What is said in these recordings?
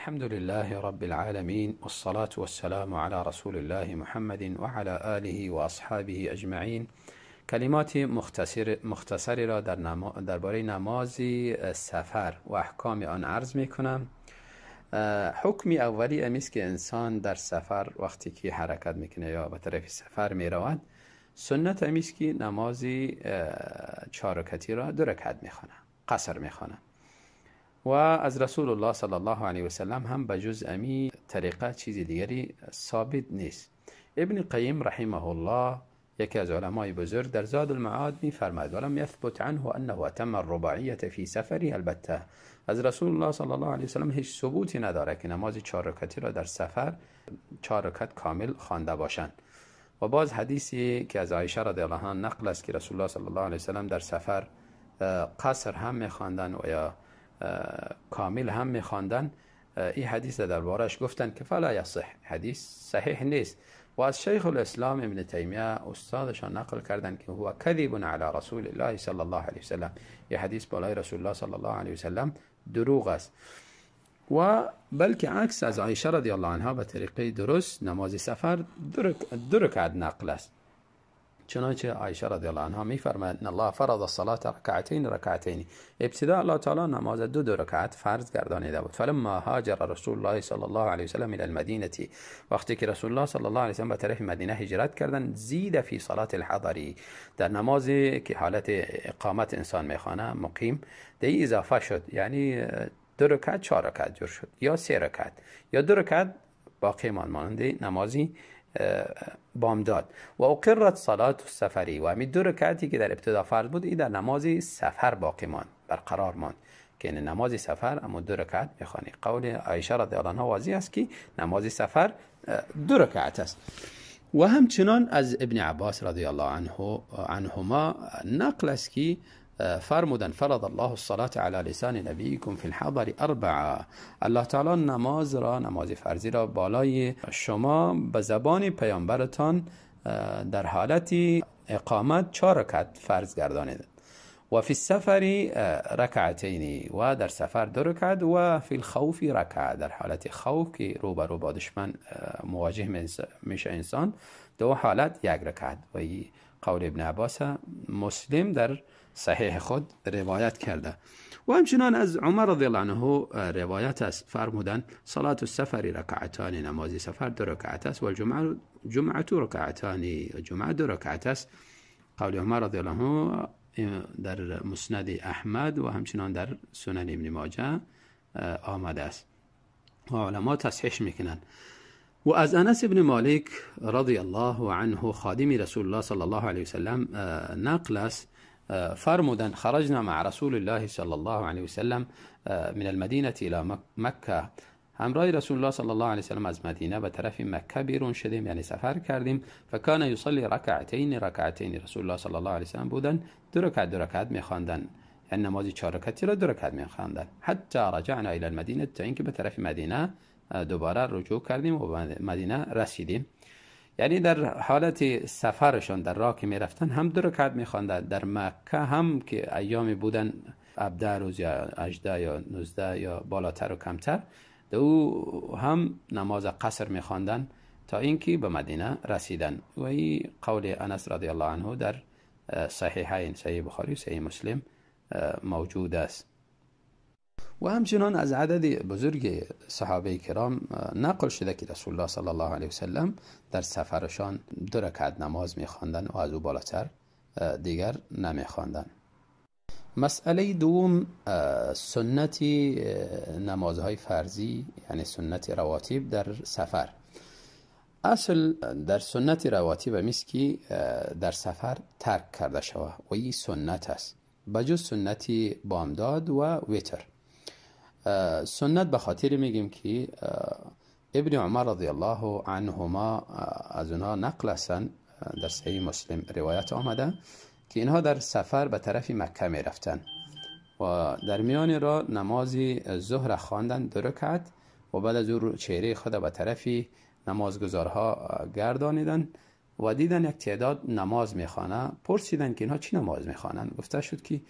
الحمد لله رب العالمين والصلاة والسلام على رسول الله محمد وعلى آله وأصحابه أجمعين. کلمات مختصری را درباره نماز سفر و احکام آن عرض می کنم. حکمی اولی امیست که انسان در سفر وقتی که حرکت میکنه یا به طرف سفر می رود، سنت امیست که نمازی 4 رکعتی را 2 رکعت میخوانه، قصر میخوانه. و از رسول الله صلی الله علیه و سلم هم بجز امی طریقه چیزی دیگری ثابت نیست. ابن قیم رحمه الله یکی از علمای بزرگ در زاد المعاد میفرماید ولم یثبت عنه انه اتم الرباعیه فی سفری البته. از رسول الله صلی الله علیه و سلم هیچ ثبوتی نداره که نماز 4 رکعتی را در سفر 4 رکعت کامل خوانده باشند. و باز حدیثی که از عایشه رضی الله عنها نقل است که رسول الله صلی الله علیه و سلم در سفر قصر هم میخواندن و یا کامل هم میخواندن. این حدیث دربارش گفتن که فلا یصح، حدیث صحیح نیست. و از شیخ الاسلام ابن تیمیه استادشان نقل کردن که هو کذب علی رسول الله صلی الله علیه وسلم، این حدیث بالای رسول الله صلی الله علیه وسلم دروغ است. و بلکه عکس از عایشه رضی الله عنها به طریقه درست نماز سفر 2 رکعت نقل است. چنانچه عایشه رضی الله عنها میفرماید ان الله فرض الصلاه رکعتین. ابتدا الله تعالی نماز 2 رکعت فرض گردانیده بود. فلما هاجر رسول الله صلی الله علیه و سلم الى المدینه، وقتی که رسول الله صلی الله علیه و سلم به طرف مدینه هجرت کردند، زید فی صلاه الحضری، در نمازی که حالت اقامت انسان میخوانه مقیم دی اضافه شد، یعنی 2 رکعت 4 رکعت جور شد، یا 3 رکعت یا 2 رکعت باقی مانده نمازی بامداد. و اقرت صلات السفری، و همین 2 رکعتی که در ابتدا فرض بود این در نماز سفر باقی ماند، برقرار ماند که این نماز سفر اما 2 رکعت میخوانی. قول عایشه رضی الله عنها واضح است که نماز سفر 2 رکعت است. و همچنان از ابن عباس رضی الله عنهما نقل است که فرمودن فرض الله الصلاة على لسان نبیکم فی الحضر 4. الله تعالی نماز فرضی را بالای شما به زبان پیامبرتان در حالت اقامت 4 رکعت فرض گردانید. و فی السفر رکعتین، و در سفر 2 رکعت. و فی الخوف رکعت، در حالت خوف که روبرو با دشمن مواجه میشه انسان 2 حالت 1 رکعت. و این قول ابن عباس مسلم در صحیح خود روایت کرده. و همچنان از عمر رضی الله عنه روایت است، فرمودن صلات السفر رکعتان، نماز سفر 2 رکعت است. و الجمعه رکعتان، جمعه 2 رکعت است. قول عمر رضی الله عنه در مسند احمد و همچنان در سنن ابن ماجه آمده است و علما تصحیح میکنن. و از انس ابن مالک رضی الله عنه خادم رسول الله صلی الله علیه وسلم نقل است، فرمودن خرجنا مع رسول الله صلی الله علیه وسلم من المدینه الى مکه، همراه رسول الله صلی الله علیه وسلم از مدینه به طرف مکه بیرون شدیم، یعنی سفر کردیم. فکان یصلی رکعتین رسول الله صلی الله علیه وسلم بودن 2 رکعت میخواندن، یعنی نماز 4 رکعتی را 2 رکعت میخواندن. حتی رجعنا الى المدینه، تا اینکه به طرف مدینه دوباره رجوع کردیم و مدینه رسیدیم. یعنی در حالت سفرشون در راه که میرفتن هم 2 رکعت میخواندن. در مکه هم که ایامی بودن 17 روز یا 18 یا 19 یا بالاتر و کمتر، او هم نماز قصر میخواندن تا اینکه به مدینه رسیدن. و این قول انس رضی الله عنه در صحیحین، صحیح بخاری و صحیح مسلم موجود است. و همچنان از عدد بزرگ صحابه کرام نقل شده که رسول الله صلی الله علیه وسلم در سفرشان 2 رکعت نماز میخواندن و از او بالاتر دیگر نمیخواندن. مسئله دوم سنت نمازهای فرضی، یعنی سنت رواتب در سفر. اصل در سنت رواتب همیست که در سفر ترک کرده شود و این سنت است، بجز سنت بامداد و وتر. سنت به خاطر میگیم که ابن عمر رضی الله عنهما از اونها نقل هستند، در صحیح مسلم روایت آمده که اینها در سفر به طرف مکه می رفتن و در میان را نماز ظهر خواندن 2 رکعت و بعد از او چهره خود به طرف نمازگزارها گردانیدن و دیدن یک تعداد نماز میخوانه. پرسیدن که اینها چی نماز میخوانن؟ گفته شد که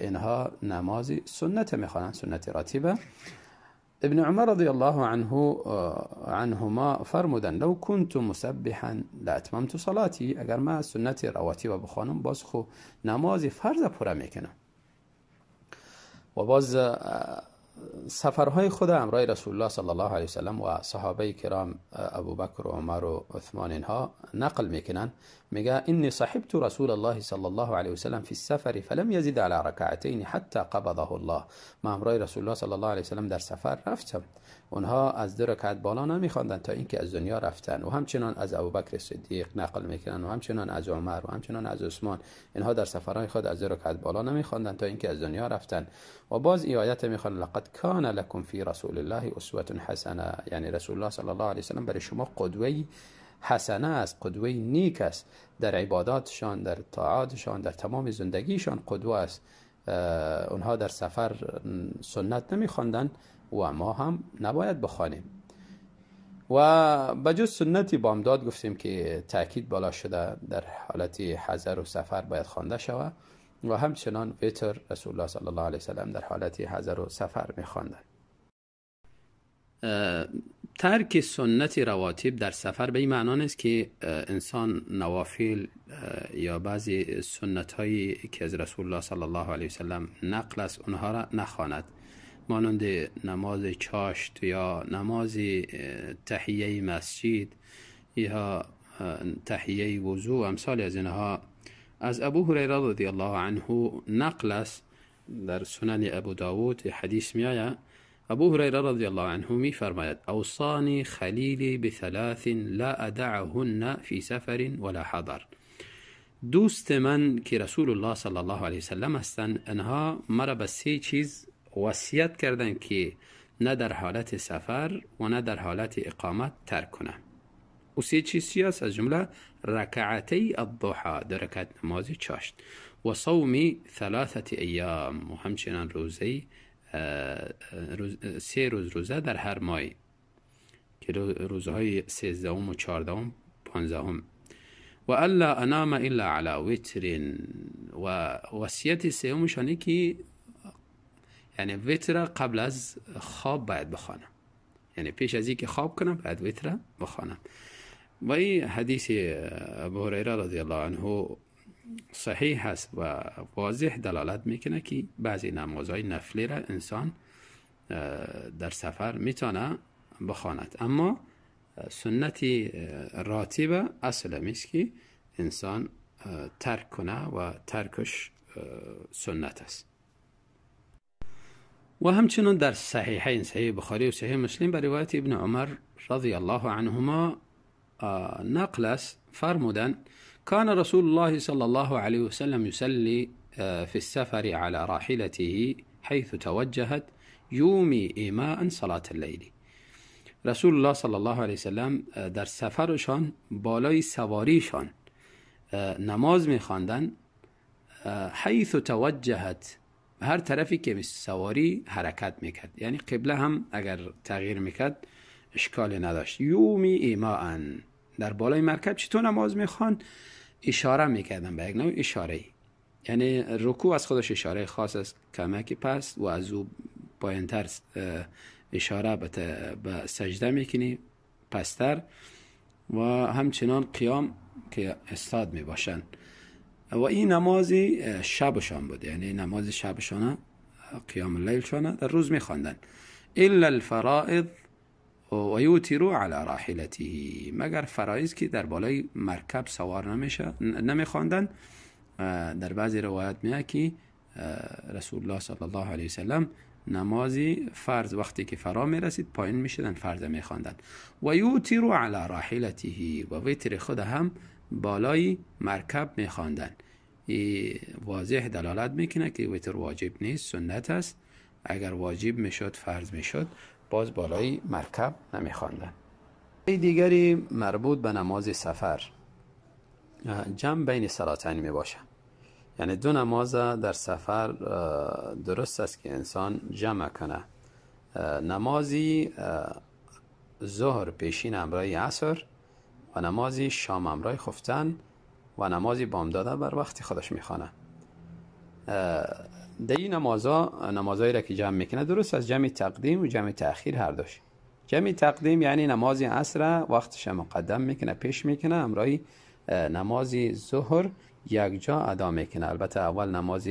اینها نماز سنت میخوانن، سنت راتبه. ابن عمر رضی الله عنهما فرمودن لو كنت مسبحا لاتممت صلاتی، اگر من سنت رواتب بخوانم باز خو نماز فرض پوره میکنم. و باز سفرهای خود همراه رسول الله صلی الله علیه وسلم و صحابه کرام ابوبکر و عمر و عثمان اینها نقل میکنن، میگه انی صحبت رسول الله صلی الله علیه وسلم فی السفر فلم یزد علی رکعتین حتی قبضه الله. ما همراه رسول الله صلی الله علیه وسلم در سفر رفتم، اونها از 2 رکعت بالا نمیخواندن تا اینکه از دنیا رفتن. و همچنان از ابوبکر صدیق نقل میکنن و همچنان از عمر و همچنان از عثمان، اینها در سفرهای خود از 2 رکعت بالا نمیخواندن تا اینکه از دنیا رفتن. و باز این آیت میخوان لقد کان لکم فی رسول الله اسوه حسنه، یعنی رسول الله صلی الله علیه وسلم برای شما قدوه حسنه است، قدوه نیک است در عباداتشان، در طاعاتشان، در تمام زندگیشان قدوه است. اونها در سفر سنت نمیخواندن و ما هم نباید بخوانیم. و بجز سنتی بامداد گفتیم که تأکید بالا شده در حالت حضر و سفر باید خوانده شود و همچنان وتر رسول الله صلی الله علیه وسلم در حالت حضر و سفر میخواندن. ترک سنت رواتب در سفر به این معنا نیست که انسان نوافل یا بعضی سنت هایی که از رسول الله صلی الله علیه وسلم نقل است اونها را نخواند، مانند نماز چاشت یا نماز تحیه مسجد یا تحیه وضو امثال از اینها. از ابو هریره رضی الله عنه نقل است در سنن ابو داود حدیث می آید. ابو هریره رضی الله عنه می فرماید اوصانی خلیلی بثلاث لا ادعهن فی سفر ولا حضر. دوست من که رسول الله صلی الله علیه وسلم هستند، انها مرا به 3 چیز وصیت کردند که نه در حالت سفر و نه در حالت اقامت ترک کنم. و 3 چیز چی است؟ از جمله رکعتی الضحى، 2 رکعت نماز چاشت، و صوم 3 ایام، و همچنان روزه 3 روز روزه در هر ماه که روزهای 13 و 14 و 15. و الا انام الا علی وتر. و وصیت سومشانی که یعنی وتر قبل از خواب باید بخوانم، یعنی پیش از اینکه خواب کنم باید وتر بخوانم. و این حدیث ابو هریره رضی الله عنه صحیح هست و واضح دلالت میکنه که بعضی نمازهای نفلی را انسان در سفر میتونه بخواند، اما سنتی راتبه اصل میست که انسان ترک کنه و ترکش سنت است. و همچنین در صحیحین، صحیح بخاری و صحیح مسلم، به روایت ابن عمر رضی الله عنهما نقل است، فرمودن كان رسول الله صلى الله عليه وسلم يصلي في السفر على راحلته حيث توجهت يومي إيماء صلاة الليل. رسول الله صلی الله علیه وسلم در سفرشان بالای سواریشان نماز می‌خواندند حیث توجهت، هر طرفی که سواری حرکت میکرد، یعنی قبله هم اگر تغییر میکرد اشکالی نداشت. یومی ایماء، در بالای مرکب چطور نماز میخوان؟ اشاره میکردن به یک نوع اشاره، یعنی رکوع از خودش اشاره خاص است، کمک پست و از او پایینتر اشاره به سجده میکنی پستر، و همچنان قیام که استاد میباشن. و این نمازی شبشان بود، یعنی نماز شبشانه قیام اللیل شانه در روز میخواندن. الا الفرائض و یوتروا علی راحلته، مگر فرایض که در بالای مرکب سوار نمیخواندن. در بعضی روایت میگه که رسول الله صلی الله علیه وسلم نمازی فرض وقتی که فرا میرسید پایین میشدن فرض میخواندن. و یوتروا علی راحلته، و وتر خود هم بالای مرکب میخواندن. این واضح دلالت میکنه که وتر واجب نیست، سنت است. اگر واجب میشد، فرض میشد، باز بالای مرکب نمیخواندن. دیگری مربوط به نماز سفر، جمع بین صلاتین میباشه، یعنی 2 نماز در سفر درست است که انسان جمع کنه. نمازی ظهر پیشین همراه عصر و نمازی شام همراه خفتن و نمازی بامداده بر وقت خودش میخوانه. در این نمازایی را که جمع میکنه درست از جمع تقدیم و جمع تأخیر هر دوش. جمع تقدیم یعنی نماز عصر وقتش مقدم میکنه، پیش میکنه، همراهی نماز ظهر یک جا ادا میکنه. البته اول نماز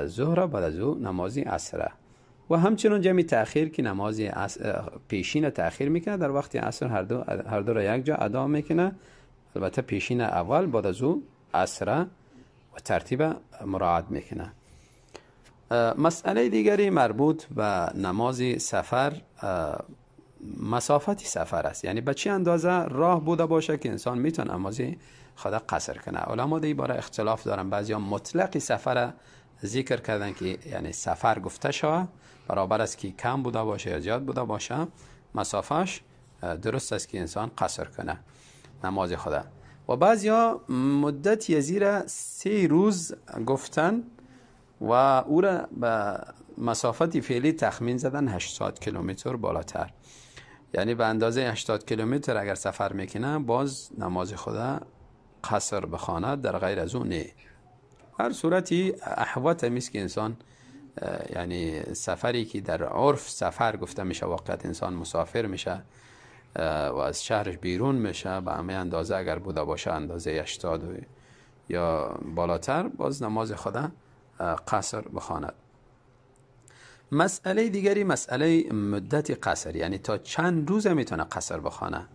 ظهر بعد از او نماز عصر. و همچنین جمع تأخیر که نماز پیشین تأخیر میکنه، در وقت عصر هر دو را یک جا ادا میکنه. البته پیشین اول بعد از او عصر و ترتیب مراعات میکنه. مسئله دیگری مربوط به نماز سفر مسافت سفر است. یعنی به چه اندازه راه بوده باشه که انسان میتونه نماز خود قصر کنه. علما در این باره اختلاف دارن. بعضیا مطلق سفر ذکر کردن که یعنی سفر گفته شود برابر است که کم بوده باشه یا زیاد بوده باشه، مسافش درست است که انسان قصر کنه نماز خدا. و بعضیا مدت زیر 3 روز گفتن و او را به مسافت فعلی تخمین زدن 80 کیلومتر بالاتر. یعنی به اندازه 80 کیلومتر اگر سفر میکنه باز نماز خدا قصر بخواند، در غیر از اون نه. هر صورتی احوات همیست که انسان یعنی سفری که در عرف سفر گفته میشه، واقعیت انسان مسافر میشه و از شهرش بیرون میشه، به همه اندازه اگر بوده باشه اندازه 80 یا بالاتر باز نماز خدا قصر بخواند. مسئله دیگری مسئله مدت قصر، یعنی تا چند روز میتونه قصر بخوانه.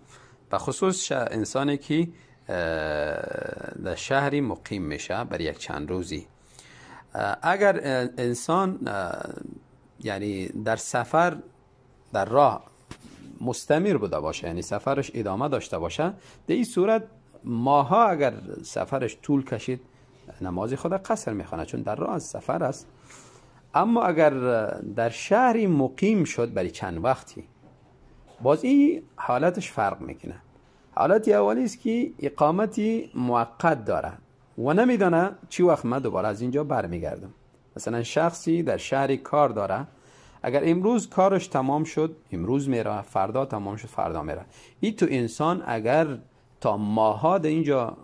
به خصوص انسانی که در شهری مقیم میشه بر یک چند روزی. اگر انسان یعنی در سفر در راه مستمر بوده باشه، یعنی سفرش ادامه داشته باشه، در این صورت ماها اگر سفرش طول کشید نماز خدا قصر میخوانه، چون در راه سفر است. اما اگر در شهری مقیم شد برای چند وقتی، باز این حالتش فرق میکنه. حالت اولی است که اقامتی موقت داره و نمیدانه چی وقت من دوباره از اینجا برمیگردم. مثلا شخصی در شهری کار داره، اگر امروز کارش تمام شد امروز میره، فردا تمام شد فردا میره. این تو انسان اگر تا ماها در اینجا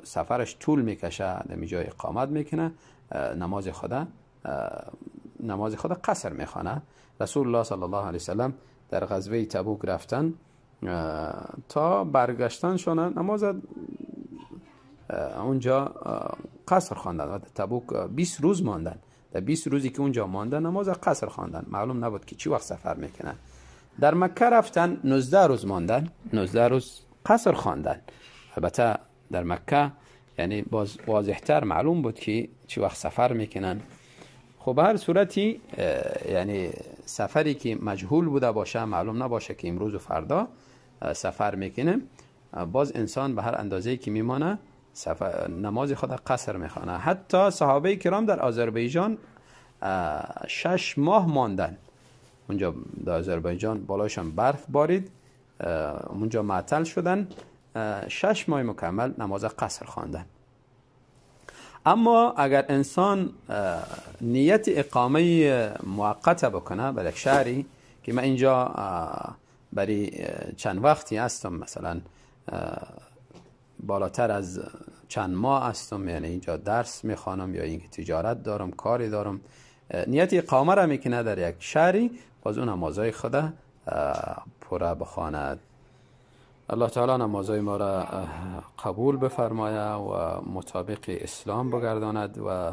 سفرش طول میکشه، در اینجا اقامت میکنه، نماز خدا قصر میخوانه. رسول الله صلی الله علیه وسلم در غزوه تبوک رفتن تا برگشتن شدن نماز اونجا قصر خواندن و در تبوک 20 روز ماندن. در 20 روزی که اونجا ماندن نماز قصر خواندن. معلوم نبود که چی وقت سفر میکنن. در مکه رفتن 19 روز ماندن، 19 روز قصر خواندن. البته در مکه یعنی باز واضح‌تر معلوم بود که چی وقت سفر میکنن. خب هر صورتی یعنی سفری که مجهول بوده باشه، معلوم نباشه که امروز و فردا سفر میکنه، باز انسان به هر اندازه‌ای که میمانه نماز خود قصر میخوانه. حتی صحابه کرام در آذربایجان 6 ماه ماندن. اونجا در آذربایجان بالاشان برف بارید، اونجا معطل شدن، 6 ماه مکمل نماز قصر خواندن. اما اگر انسان نیت اقامه موقت بکنه برای یک شهری که من اینجا برای چند وقتی هستم، مثلا بالاتر از چند ماه هستم، یعنی اینجا درس میخوانم یا اینکه تجارت دارم، کاری دارم، نیت اقامه را میکنه در یک شهری، باز اون نمازهای خدا پره بخواند. الله تعالی نمازهای ما را قبول بفرماید و مطابق اسلام بگرداند و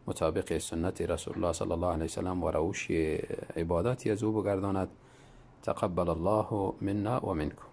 مطابق سنت رسول الله صلی الله علیه وسلم و روش عباداتی از او بگرداند. تقبل الله منا و منکم.